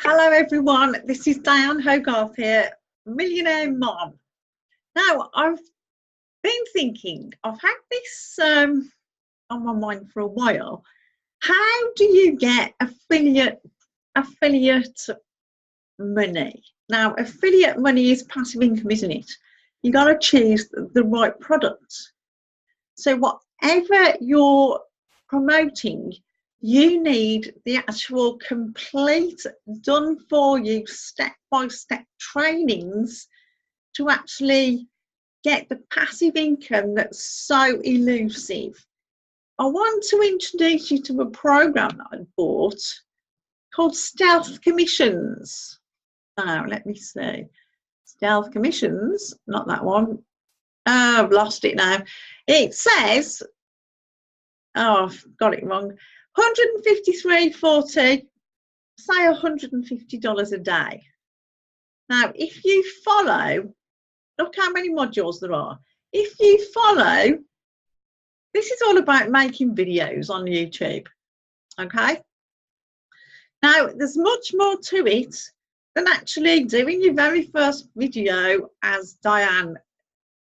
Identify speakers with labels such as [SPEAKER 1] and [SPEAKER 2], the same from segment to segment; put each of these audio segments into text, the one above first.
[SPEAKER 1] Hello everyone, this is Diane Hogarth here, Millionaire Mom. Now, I've been thinking, I've had this on my mind for a while. How do you get affiliate money? Now, affiliate money is passive income, isn't it? You got to choose the right product. So whatever you're promoting, you need the actual complete done for you step-by-step trainings to actually get the passive income that's so elusive. I want to introduce you to a program that I bought called Stealth Commissions. Now, let me see. Stealth Commissions, not that one. Oh, I've lost it now. It says, oh, I've got it wrong. $153.40, say $150 a day. Now, if you follow, look how many modules there are. If you follow, this is all about making videos on YouTube, okay? Now, there's much more to it than actually doing your very first video, as Diane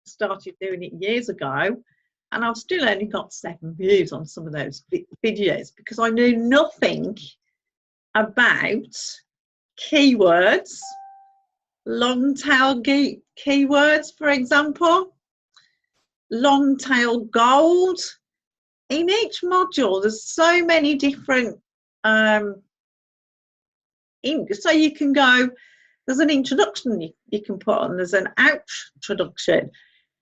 [SPEAKER 1] started doing it years ago. And I've still only got 7 views on some of those videos because I knew nothing about keywords, long tail keywords, for example, long tail gold. In each module, there's so many different, so you can go, there's an introduction you can put on, there's an outroduction.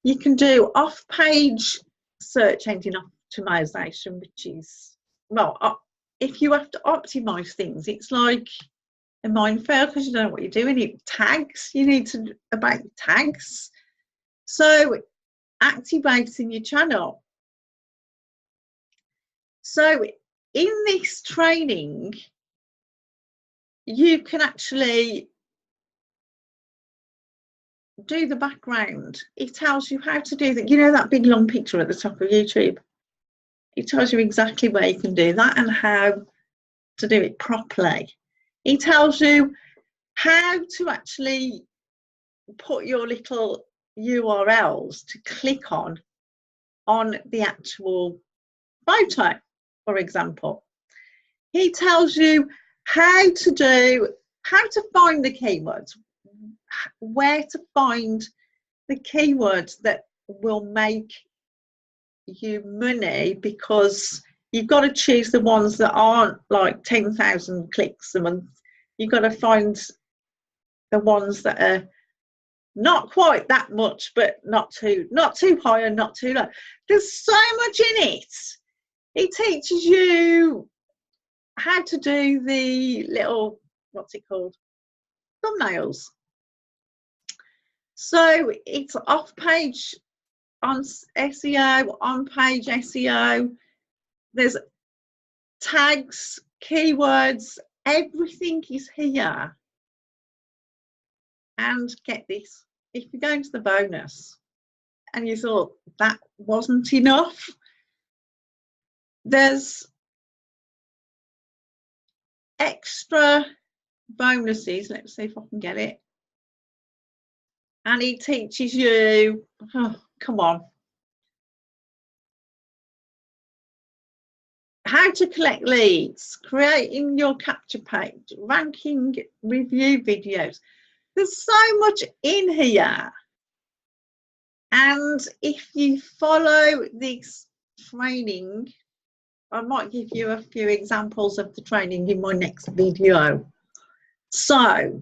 [SPEAKER 1] You can do off-page search engine optimization, which is, well, if you have to optimize things, it's like a minefield because you don't know what you're doing. It tags, you need to about tags. So activating your channel. So in this training, you can actually do the background. It tells you how to do that. You know that big long picture at the top of YouTube? It tells you exactly where you can do that and how to do it properly. It tells you how to actually put your little URLs to click on the actual photo, for example. He tells you how to find the keywords, where to find the keywords that will make you money, because you've got to choose the ones that aren't like 10,000 clicks a month. You've got to find the ones that are not quite that much, but not too high and not too low. There's so much in it. It teaches you how to do the little, what's it called, thumbnails. So it's off-page on SEO, on-page SEO. There's tags, keywords, everything is here. And get this, if you go into the bonus and you thought that wasn't enough, there's extra bonuses. Let's see if I can get it. And he teaches you, oh, come on, how to collect leads, creating your capture page, ranking review videos. There's so much in here. And if you follow this training, I might give you a few examples of the training in my next video. So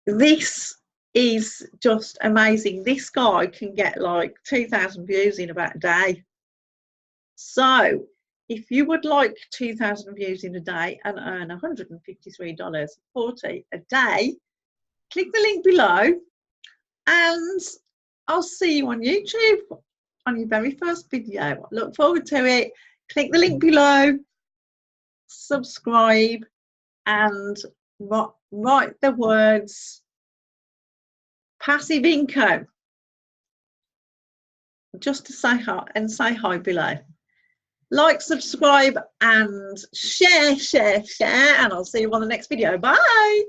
[SPEAKER 1] this is just amazing. This guy can get like 2,000 views in about a day. So if you would like 2,000 views in a day and earn $153.40 a day, click the link below and I'll see you on YouTube on your very first video. Look forward to it. Click the link below, subscribe, and write the words passive income just to say hi and say hi below. Like, subscribe and share, and I'll see you on the next video. Bye.